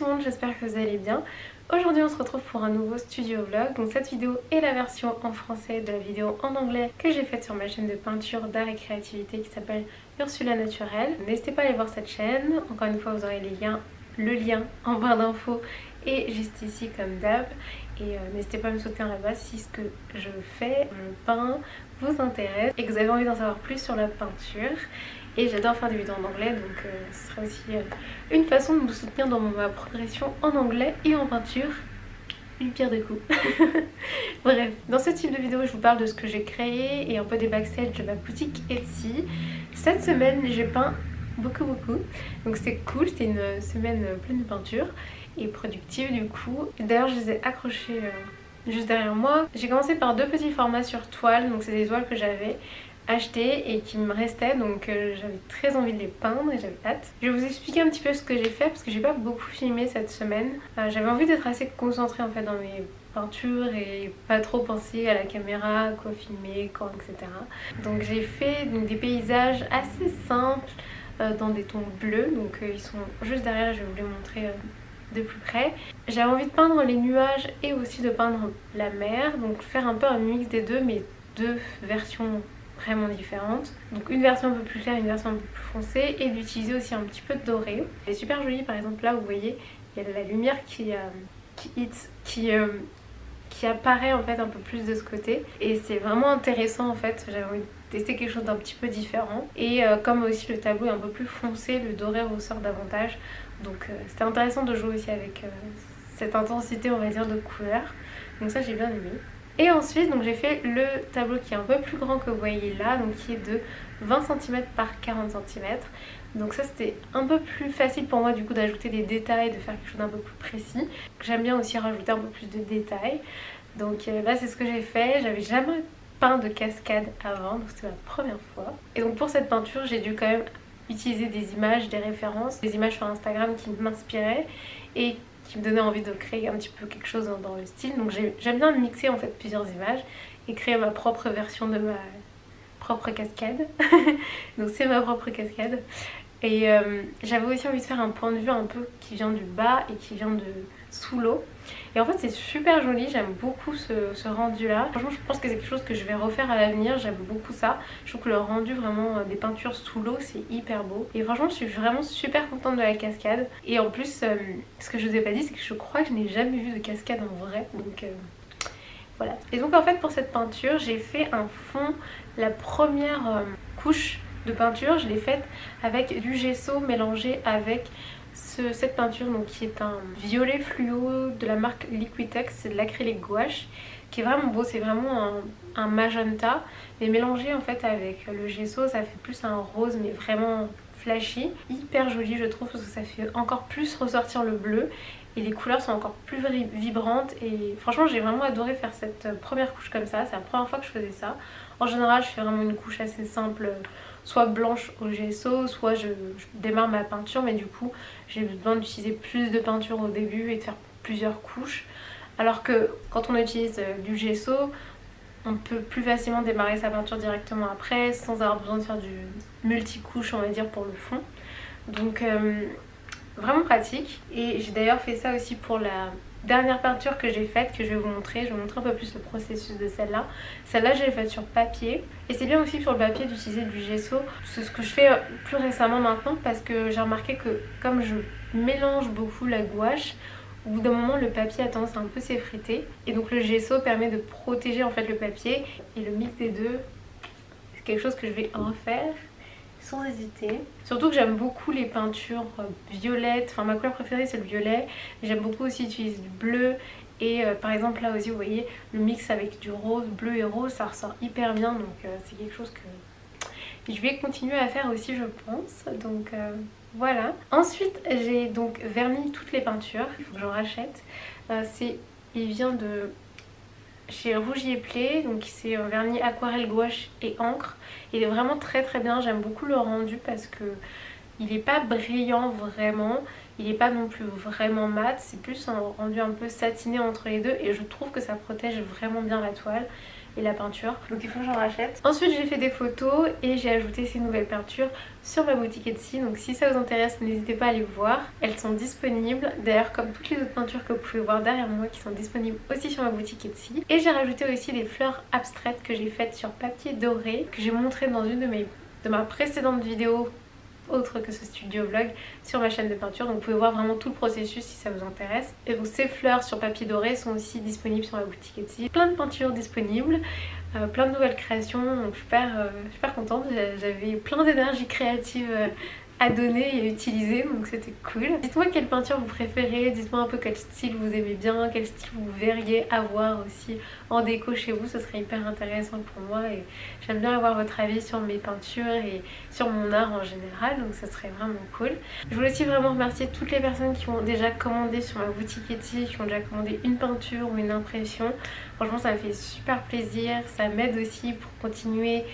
tout le monde, j'espère que vous allez bien. Aujourd'hui on se retrouve pour un nouveau studio vlog. Donc cette vidéo est la version en français de la vidéo en anglais que j'ai faite sur ma chaîne de peinture, d'art et créativité qui s'appelle Ursula Naturelle. N'hésitez pas à aller voir cette chaîne, encore une fois vous aurez le lien en barre d'infos et juste ici comme d'hab. Et n'hésitez pas à me soutenir là-bas si ce que je fais, je peins, vous intéresse et que vous avez envie d'en savoir plus sur la peinture. Et j'adore faire des vidéos en anglais, donc ce sera aussi une façon de me soutenir dans ma progression en anglais et en peinture. Une pierre deux coups. Bref, dans ce type de vidéo je vous parle de ce que j'ai créé et un peu des backstage de ma boutique Etsy. Cette semaine j'ai peint beaucoup, donc c'est cool, c'était une semaine pleine de peinture et productive du coup. D'ailleurs je les ai accrochés juste derrière moi. J'ai commencé par deux petits formats sur toile, donc c'est des toiles que j'avais acheté et qui me restait, donc j'avais très envie de les peindre et j'avais hâte. Je vais vous expliquer un petit peu ce que j'ai fait parce que j'ai pas beaucoup filmé cette semaine. J'avais envie d'être assez concentrée en fait dans mes peintures et pas trop penser à la caméra, quoi filmer, quand, etc. Donc j'ai fait des paysages assez simples dans des tons bleus, donc ils sont juste derrière, je vais vous les montrer de plus près. J'avais envie de peindre les nuages et aussi de peindre la mer, donc faire un peu un mix des deux, mais deux versions vraiment différentes. Donc une version un peu plus claire, une version un peu plus foncée, et d'utiliser aussi un petit peu de doré. Elle est super jolie, par exemple là vous voyez, il y a de la lumière qui apparaît en fait un peu plus de ce côté. Et c'est vraiment intéressant en fait, j'avais envie de tester quelque chose d'un petit peu différent. Et comme aussi le tableau est un peu plus foncé, le doré ressort davantage. Donc c'était intéressant de jouer aussi avec cette intensité on va dire de couleur. Donc ça j'ai bien aimé. Et ensuite donc j'ai fait le tableau qui est un peu plus grand que vous voyez là, donc qui est de 20 cm par 40 cm. Donc ça c'était un peu plus facile pour moi du coup d'ajouter des détails, de faire quelque chose d'un peu plus précis. J'aime bien aussi rajouter un peu plus de détails. Donc là c'est ce que j'ai fait, j'avais jamais peint de cascade avant, donc c'était ma première fois. Et donc pour cette peinture j'ai dû quand même utiliser des images, des références, des images sur Instagram qui m'inspiraient et qui me donnait envie de créer un petit peu quelque chose dans le style. Donc j'aime bien mixer en fait plusieurs images et créer ma propre version de ma propre cascade. Donc c'est ma propre cascade. Et j'avais aussi envie de faire un point de vue un peu qui vient du bas et qui vient de sous l'eau. Et en fait c'est super joli, j'aime beaucoup ce rendu là. Franchement je pense que c'est quelque chose que je vais refaire à l'avenir, j'aime beaucoup ça. Je trouve que le rendu vraiment des peintures sous l'eau c'est hyper beau. Et franchement je suis vraiment super contente de la cascade. Et en plus ce que je vous ai pas dit c'est que je crois que je n'ai jamais vu de cascade en vrai. Donc voilà. Et donc en fait pour cette peinture j'ai fait un fond, la première couche de peinture je l'ai faite avec du gesso mélangé avec cette peinture donc, qui est un violet fluo de la marque Liquitex, c'est de l'acrylique gouache qui est vraiment beau, c'est vraiment un magenta mais mélangé en fait avec le gesso ça fait plus un rose mais vraiment flashy, hyper joli je trouve parce que ça fait encore plus ressortir le bleu et les couleurs sont encore plus vibrantes et franchement j'ai vraiment adoré faire cette première couche comme ça, c'est la première fois que je faisais ça. En général je fais vraiment une couche assez simple, soit blanche au gesso, soit je démarre ma peinture mais du coup j'ai besoin d'utiliser plus de peinture au début et de faire plusieurs couches. Alors que quand on utilise du gesso, on peut plus facilement démarrer sa peinture directement après sans avoir besoin de faire du multicouche on va dire pour le fond. Donc vraiment pratique. Et j'ai d'ailleurs fait ça aussi pour la dernière peinture que j'ai faite, que je vais vous montrer. Je vais vous montrer un peu plus le processus de celle-là. Celle-là je l'ai faite sur papier. Et c'est bien aussi sur le papier d'utiliser du gesso. C'est ce que je fais plus récemment maintenant parce que j'ai remarqué que comme je mélange beaucoup la gouache, au bout d'un moment le papier a tendance à un peu s'effriter. Et donc le gesso permet de protéger en fait le papier. Et le mix des deux, c'est quelque chose que je vais refaire sans hésiter. Surtout que j'aime beaucoup les peintures violettes, enfin ma couleur préférée c'est le violet. J'aime beaucoup aussi utiliser du bleu et par exemple là aussi vous voyez le mix avec du rose, bleu et rose ça ressort hyper bien donc c'est quelque chose que je vais continuer à faire aussi je pense. Donc voilà. Ensuite j'ai donc verni toutes les peintures, il faut que j'en rachète. Il vient de chez Rougier Play, donc c'est un vernis aquarelle gouache et encre. Il est vraiment très bien, j'aime beaucoup le rendu parce que il est pas brillant vraiment, il est pas non plus vraiment mat, c'est plus un rendu un peu satiné entre les deux et je trouve que ça protège vraiment bien la toile. et la peinture, donc il faut que j'en rachète. Ensuite j'ai fait des photos et j'ai ajouté ces nouvelles peintures sur ma boutique Etsy, donc si ça vous intéresse n'hésitez pas à aller voir, elles sont disponibles d'ailleurs comme toutes les autres peintures que vous pouvez voir derrière moi qui sont disponibles aussi sur ma boutique Etsy. Et j'ai rajouté aussi des fleurs abstraites que j'ai faites sur papier doré, que j'ai montré dans une de ma précédente vidéo autre que ce studio vlog sur ma chaîne de peinture, donc vous pouvez voir vraiment tout le processus si ça vous intéresse. Et donc ces fleurs sur papier doré sont aussi disponibles sur ma boutique Etsy. Plein de peintures disponibles, plein de nouvelles créations, donc super contente. J'avais plein d'énergie créative à donner et à utiliser, donc c'était cool. Dites-moi quelle peinture vous préférez, dites-moi un peu quel style vous aimez bien, quel style vous verriez avoir aussi en déco chez vous, ce serait hyper intéressant pour moi et j'aime bien avoir votre avis sur mes peintures et sur mon art en général, donc ça serait vraiment cool. Je voulais aussi vraiment remercier toutes les personnes qui ont déjà commandé sur ma boutique Etsy, qui ont déjà commandé une peinture ou une impression. Franchement ça me fait super plaisir, ça m'aide aussi pour continuer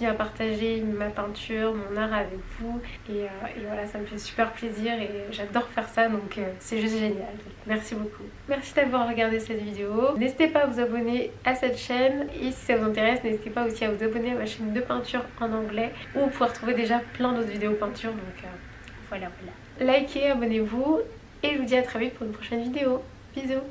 à partager ma peinture, mon art avec vous et voilà, ça me fait super plaisir et j'adore faire ça, donc c'est juste génial. Donc, merci beaucoup. Merci d'avoir regardé cette vidéo. N'hésitez pas à vous abonner à cette chaîne et si ça vous intéresse n'hésitez pas aussi à vous abonner à ma chaîne de peinture en anglais où vous pouvez retrouver déjà plein d'autres vidéos peinture, donc voilà. Likez, abonnez-vous et je vous dis à très vite pour une prochaine vidéo. Bisous.